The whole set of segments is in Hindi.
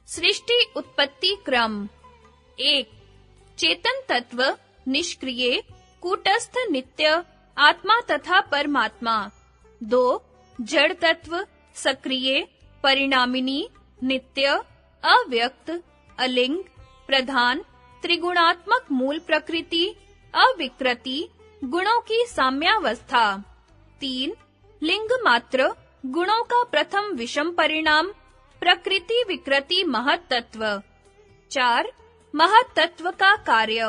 सृष्टि उत्पत्ति क्रम। 1. चेतन तत्व निष्क्रिय, कूटस्थ नित्य, आत्मा तथा परमात्मा। 2. जड़ तत्व सक्रिय, परिणामिनी, नित्य, अव्यक्त, अलिंग, प्रधान, त्रिगुणात्मक मूल प्रकृति, अविकृति, गुणों की साम्यावस्था। 3. लिंग मात्र, गुणों का प्रथम विषम परिणाम, प्रकृति विकृति महत तत्व। 4. महत तत्व का कार्य,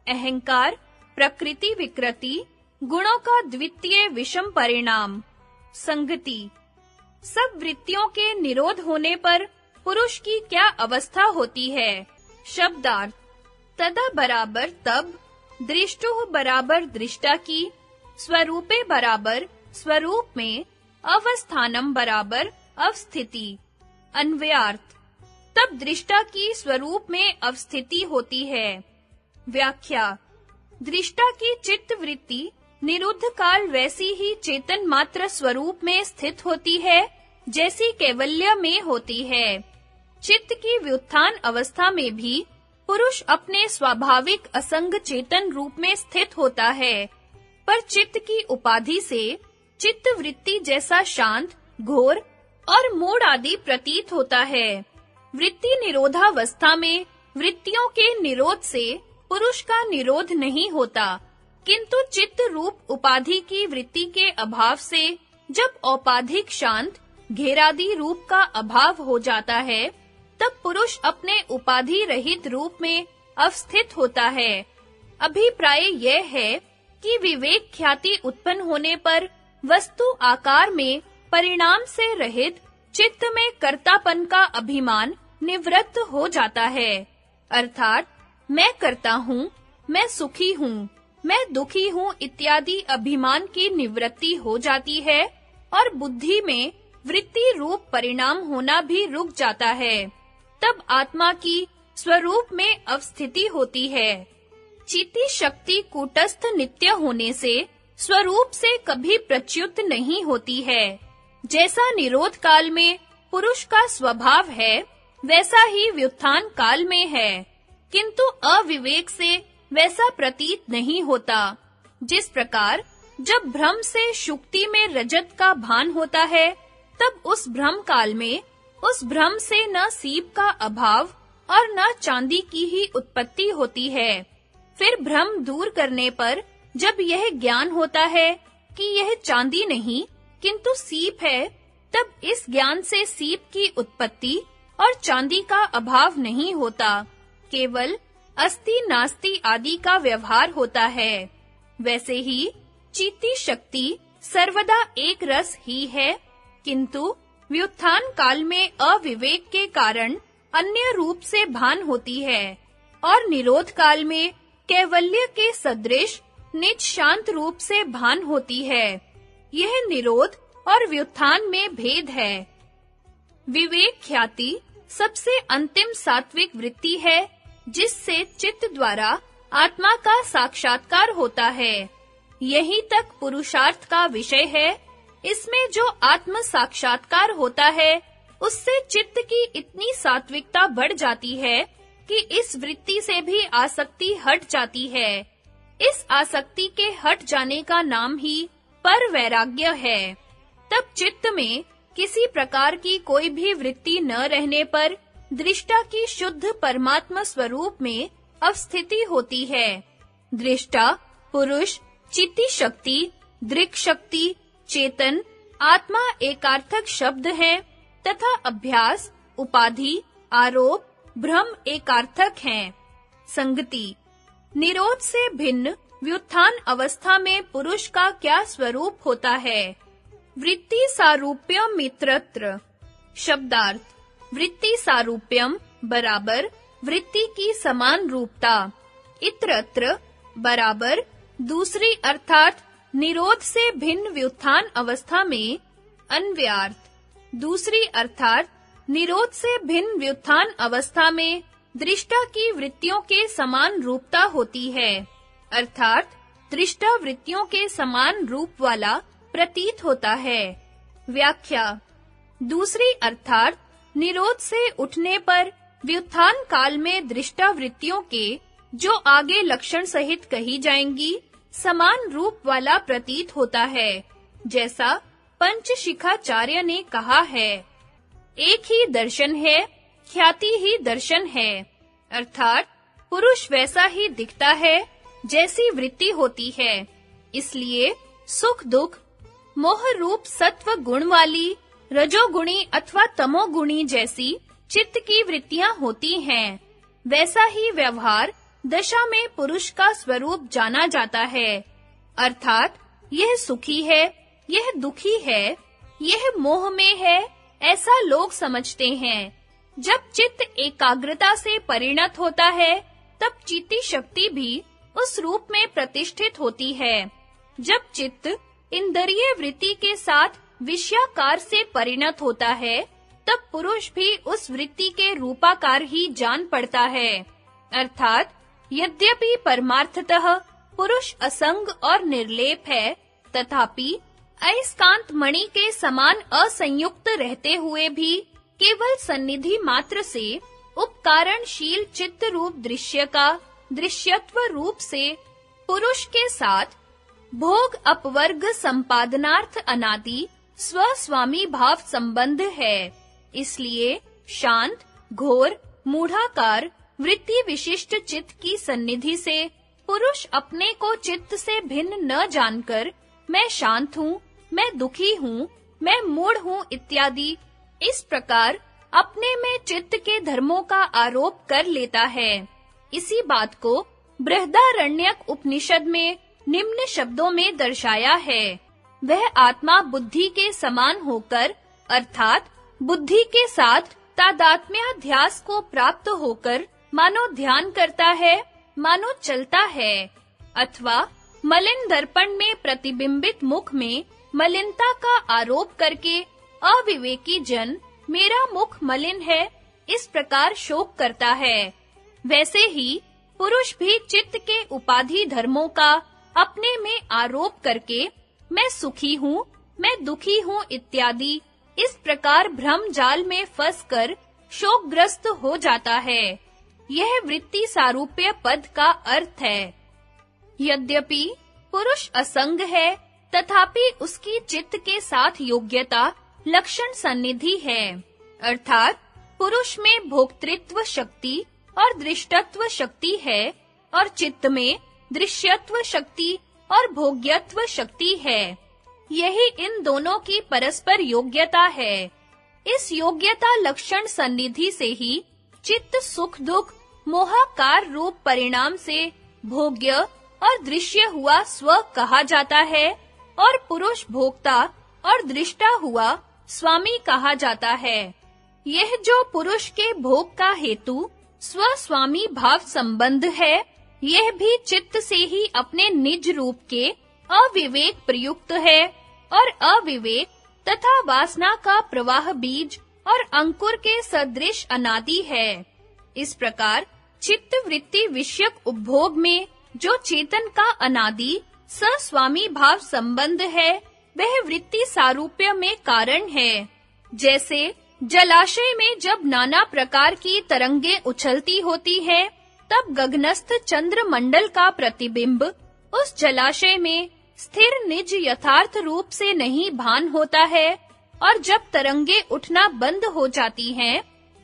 अहंकार, प्रकृति विकृति, गुणों का द्वितीय विषम परिणाम। संगति। सब वृत्तियों के निरोध होने पर पुरुष की क्या अवस्था होती है? शब्दार्थ। तदा बराबर तब, दृष्टुः बराबर दृष्टा की, स्वरूपे बराबर स्वरूप में, अवस्थानम बराबर अवस्थिति। अन्वयार्थ। तब दृष्टा की स्वरूप में अवस्थिति होती है। व्याख्या। दृष्टा की चित्त वृत्ति निरुद्ध काल वैसी ही चेतन मात्र स्वरूप में स्थित होती है जैसी कैवल्य में होती है। चित्त की व्युत्थान अवस्था में भी पुरुष अपने स्वाभाविक असंग चेतन रूप में स्थित होता है, पर चित्त की उपाधि से चित्त वृत्ति जैसा शांत, घोर और मूढ़ आदि प्रतीत होता है। वृत्ति निरोधावस्था में वृत्तियों के निरोध से पुरुष का निरोध नहीं होता, किंतु चित्त रूप उपाधि की वृत्ति के अभाव से जब औपाधिक शांत, घेरादि रूप का अभाव हो जाता है, तब पुरुष अपने उपाधि रहित रूप में अवस्थित होता है। अभिप्राय यह है कि विवेक ख्याति उत्पन्न होने पर वस्तु आकार में परिणाम से रहित चित्त में कर्तापन का अभिमान निवृत्त हो जाता है। अर्थात मैं करता हूँ, मैं सुखी हूँ, मैं दुखी हूँ इत्यादि अभिमान की निवृत्ति हो जाती है और बुद्धि में वृत्ति रूप परिणाम होना भी रुक जाता है। तब आत्मा की स्वरूप में अवस्थिति होती है। चित्ती शक्ति कूटस्थ नित्य होने से स्वरूप से कभी प्रच्युत नहीं होती है। जैसा निरोध काल में पुरुष का स्वभाव है, वैसा ही व्युत्थान काल में है, किंतु अविवेक से वैसा प्रतीत नहीं होता। जिस प्रकार जब भ्रम से शुक्ति में रजत का भान होता है, तब उस भ्रम काल में उस भ्रम से न सीप का अभाव और न चांदी की ही उत्पत्ति होती है। फिर भ्रम दूर करने पर जब यह ज्ञान होता है कि यह चांदी नहीं किंतु सीप है, तब इस ज्ञान से सीप की उत्पत्ति और चांदी का अभाव नहीं होता, केवल अस्ति नास्ति आदि का व्यवहार होता है। वैसे ही चित्ती शक्ति सर्वदा एक रस ही है, किंतु व्युत्थान काल में अविवेक के कारण अन्य रूप से भान होती है और निरोध काल में कैवल्य के सदृश निज शांत रूप से भान होती है। यह निरोध और व्युत्थान में भेद है। विवेक ख्याति सबसे अंतिम सात्विक वृत्ति है, जिससे चित्त द्वारा आत्मा का साक्षात्कार होता है। यही तक पुरुषार्थ का विषय है। इसमें जो आत्म साक्षात्कार होता है, उससे चित्त की इतनी सात्विकता बढ़ जाती है कि इस वृत्ति से भी आसक्ति हट जाती है। इस आसक्ति के हट जाने का नाम ही पर वैराग्य है। तब चित्त में किसी प्रकार की कोई भी वृत्ति न रहने पर दृष्टा की शुद्ध परमात्मा स्वरूप में अवस्थिति होती है। दृष्टा, पुरुष, चित्ती शक्ति, दृक् शक्ति, चेतन, आत्मा एकार्थक शब्द हैं तथा अभ्यास, उपाधि, आरोप, भ्रम एकार्थक हैं। संगति। निरोध से भिन्न व्युत्थान अवस्था में पुरुष का क्या स्वरूप होता है? वृत्ति सारूप्यम मित्रत्र। शब्दार्थ। वृत्ति सारूप्यम बराबर वृत्ति की समान रूपता, इत्रत्र बराबर दूसरी अर्थात निरोध से भिन्न व्युत्थान अवस्था में, अन्वयार्थ। दूसरी अर्थात निरोध से भिन्न व्युत्थान अवस्था में दृष्टा की वृत्तियों के समान रूपता होती है, अर्थात दृष्टा वृत्तियों के समान रूप वाला प्रतीत होता है। व्याख्या। दूसरी अर्थात निरोध से उठने पर व्युत्थान काल में दृष्टावृत्तियों के जो आगे लक्षण सहित कही जाएंगी समान रूप वाला प्रतीत होता है, जैसा पंचशिखाचार्य ने कहा है। एक ही दर्शन है, ख्याति ही दर्शन है, अर्थात पुरुष वैसा ही दिखता है जैसी वृत्ति होती है। इसलिए सुख दुख मोह रूप सत्व गुण वाली रजोगुणी अथवा तमोगुणी जैसी चित्त की वृत्तियां होती हैं। वैसा ही व्यवहार दशा में पुरुष का स्वरूप जाना जाता है, अर्थात यह सुखी है, यह दुखी है, यह मोह में है, ऐसा लोग समझते हैं। जब चित्त एकाग्रता से परिणत होता है, तब चित्ती शक्ति भी उस रूप में प्रतिष्ठित होती है। जब चित्त इंद्रिय वृत्ति के साथ विषयाकार से परिणत होता है, तब पुरुष भी उस वृत्ति के रूपाकार ही जान पड़ता है। अर्थात यद्यपि परमार्थतः पुरुष असंग और निर्लेप है, तथापि अयस्कांत मणि के समान असंयुक्त रहते हुए भी केवल सन्निधि मात्र से उपकारणशील चित्त रूप दृश्य का दृश्यत्व रूप से पुरुष के साथ भोग अपवर्ग संपादनार्थ अनादि स्वस्वामी भाव संबंध है। इसलिए शांत, घोर, मूढ़ाकार वृत्ति विशिष्ट चित्त की सन्निधि से पुरुष अपने को चित्त से भिन्न न जानकर मैं शांत हूँ, मैं दुखी हूँ, मैं मूढ़ हूँ इत्यादि इस प्रकार अपने में चित्त के धर्मों का आरोप कर लेता है। इसी बात को बृहदारण्यक उपनिषद में निम्न शब्दों में दर्शाया है। वह आत्मा बुद्धि के समान होकर, अर्थात बुद्धि के साथ तादात्म्याध्यास को प्राप्त होकर मानो ध्यान करता है, मानो चलता है, अथवा मलिन दर्पण में प्रतिबिंबित मुख में मलिनता का आरोप करके अविवेकी जन मेरा मुख मलिन है इस प्रकार शोक करता है। वैसे ही पुरुष भी चित्त के उपाधि धर्मों का अपने में आरोप करके मैं सुखी हूँ, मैं दुखी हूँ इत्यादि इस प्रकार भ्रम जाल में फंसकर शोकग्रस्त हो जाता है। यह वृत्ति सारूप्य पद का अर्थ है। यद्यपि पुरुष असंग है, तथापि उसकी चित्त के साथ योग्यता लक्षण सन्निधि है, अर्थात पुरुष में भोक्तृत्व शक्ति और दृष्टत्व शक्ति है और चित्त में दृश्यत्व शक्ति और भोग्यत्व शक्ति है। यही इन दोनों की परस्पर योग्यता है। इस योग्यता लक्षण सन्निधि से ही चित्त सुख दुख मोहाकार रूप परिणाम से भोग्य और दृश्य हुआ स्व कहा जाता है और पुरुष भोक्ता और दृष्टा हुआ स्वामी कहा जाता है। यह जो पुरुष के भोग का हेतु स्व-स्वामी भाव संबंध है, यह भी चित्त से ही अपने निज रूप के अविवेक प्रयुक्त है और अविवेक तथा वासना का प्रवाह बीज और अंकुर के सदृश अनादि है। इस प्रकार चित्त वृत्ति विषयक उपभोग में जो चेतन का अनादि सस्वामी भाव संबंध है, वह वृत्ति सारूप्य में कारण है। जैसे जलाशय में जब नाना प्रकार की तरंगें उछलती होती हैं, तब गगनस्थ चंद्र मंडल का प्रतिबिंब उस जलाशय में स्थिर निज यथार्थ रूप से नहीं भान होता है और जब तरंगें उठना बंद हो जाती हैं,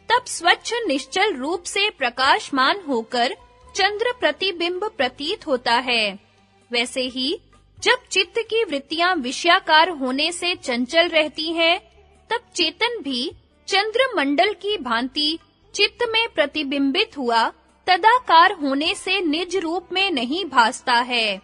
तब स्वच्छ निश्चल रूप से प्रकाशमान होकर चंद्र प्रतिबिंब प्रतीत होता है। वैसे ही जब चित्त की वृत्तियां विषयाकार होने से चंचल रहती हैं, तब चेतन भी चंद्र मंडल की भांति चित्त में प्रतिबिंबित हुआ तदाकार होने से निज रूप में नहीं भासता है।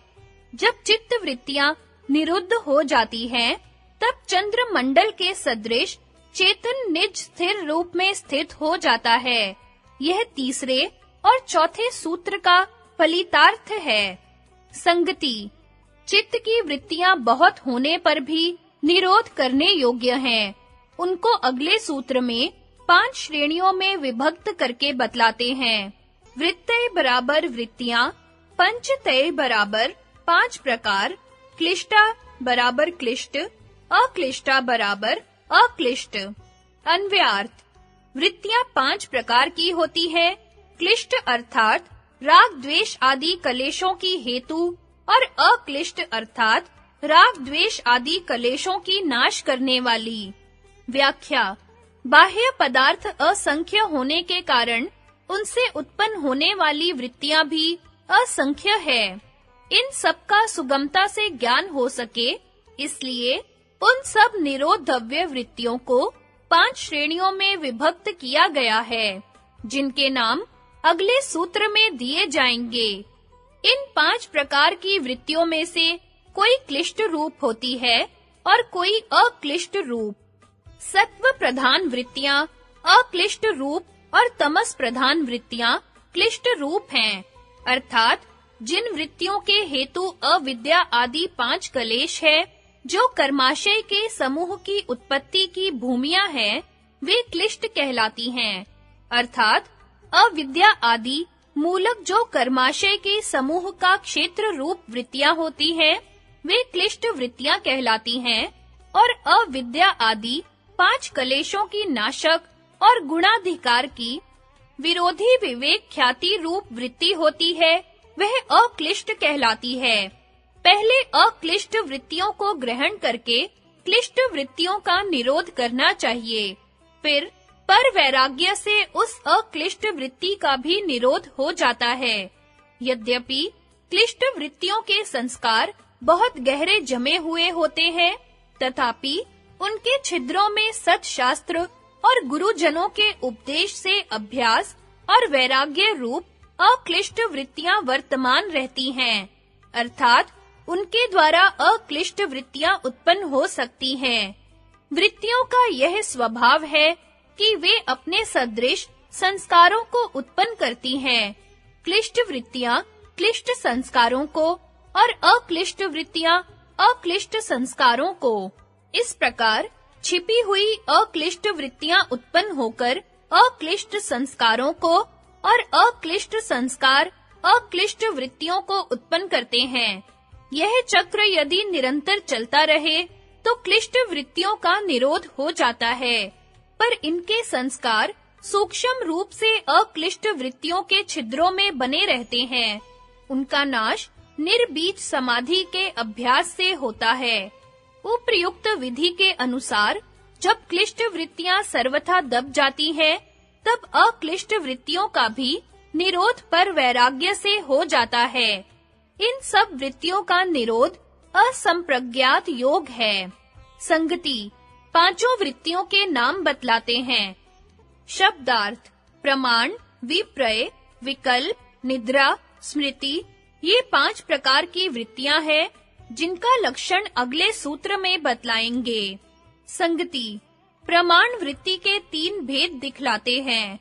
जब चित्त वृत्तियां निरुद्ध हो जाती हैं, तब चंद्र मंडल के सदृश चेतन निज स्थिर रूप में स्थित हो जाता है। यह तीसरे और चौथे सूत्र का फलितार्थ है। संगति चित्त की वृत्तियां बहुत होने पर भी निरोध करने योग्य हैं। उनको अगले सूत्र में 5 श्रेणियों में विभक्त करके बतलाते हैं। वृत्तय बराबर वृत्तियां, पंचतय बराबर 5 प्रकार, क्लिष्टा बराबर क्लिष्ट, अक्लिष्टा बराबर अक्लिष्ट। अन्वयार्थ वृत्तियां 5 प्रकार की होती है। क्लिष्ट अर्थात राग द्वेष आदि कलेशों की हेतु और अक्लिष्ट अर्थात राग द्वेष आदि कलेशों की नाश करने वाली। व्याख्या: बाह्य पदार्थ असंख्य होने के कारण उनसे उत्पन्न होने वाली वृत्तियां भी असंख्य है। इन सब का सुगमता से ज्ञान हो सके, इसलिए उन सब निरोधव्य वृत्तियों को 5 श्रेणियों में विभक्त किया गया है, जिनके नाम अगले सूत्र में दिए जाएंगे। इन 5 प्रकार की वृत्तियों में से कोई क्लिष्ट रूप होती है और कोई अक्लिष्ट रूप। सत्व प्रधान वृत्तियां अक्लिष्ट रूप और तमस प्रधान वृत्तियां क्लिष्ट रूप हैं, अर्थात जिन वृत्तियों के हेतु अविद्या आदि 5 कलेश है, जो कर्माशय के समूह की उत्पत्ति की भूमियां हैं, वे क्लिष्ट कहलाती हैं। अर्थात अविद्या आदि मूलक जो कर्माशय के समूह का क्षेत्र रूप वृत्तियां होती हैं, वे क्लिष्ट वृत्तियां कहलाती हैं, और अविद्या आदि 5 कलेशों की नाशक और गुणाधिकार की विरोधी विवेक ख्याति रूप वृत्ति होती है, वह अक्लिष्ट कहलाती है। पहले अक्लिष्ट वृत्तियों को ग्रहण करके क्लिष्ट वृत्तियों का निरोध करना चाहिए। फिर पर वैराग्य से उस अक्लिष्ट वृत्ति का भी निरोध हो जाता है। यद्यपि क्लिष्ट वृत्तियों के संस्कार बहुत गहरे जमे हुए होते हैं, तथापि उनके छिद्रों में सत्शास्त्र और गुरुजनों के उपदेश से अभ्यास और वैराग्य रूप अक्लिष्ट वृत्तियां वर्तमान रहती हैं, अर्थात उनके द्वारा अक्लिष्ट वृत्तियां उत्पन्न हो सकती हैं। वृत्तियों का यह स्वभाव है कि वे अपने सदृश संस्कारों को उत्पन्न करती हैं। क्लिष्ट वृत्तियां क्लिष्ट संस्कारों को और अक्लिष्ट वृत्तियां अक्लिष्ट संस्कारों को। इस प्रकार छिपी हुई अक्लिष्ट वृत्तियां उत्पन्न होकर अक्लिष्ट संस्कारों को और अक्लिष्ट संस्कार अक्लिष्ट वृत्तियों को उत्पन्न करते हैं। यह चक्र यदि निरंतर चलता रहे तो क्लिष्ट वृत्तियों का निरोध हो जाता है, पर इनके संस्कार सूक्ष्म रूप से अक्लिष्ट वृत्तियों के छिद्रों में बने रहते हैं। उनका नाश निर्बीज समाधि के अभ्यास से होता है। उपर्युक्त विधि के अनुसार जब क्लिष्ट वृत्तियां सर्वथा दब जाती हैं, तब अक्लिष्ट वृत्तियों का भी निरोध पर वैराग्य से हो जाता है। इन सब वृत्तियों का निरोध असंप्रज्ञात योग है। संगति 5 वृत्तियों के नाम बतलाते हैं। शब्दार्थ: प्रमाण, विप्रय, विकल्प, निद्रा, स्मृति, ये 5 प्रकार की वृत्तियां हैं, जिनका लक्षण अगले सूत्र में बतलाएंगे। संगति प्रमाण वृत्ति के 3 भेद दिखलाते हैं।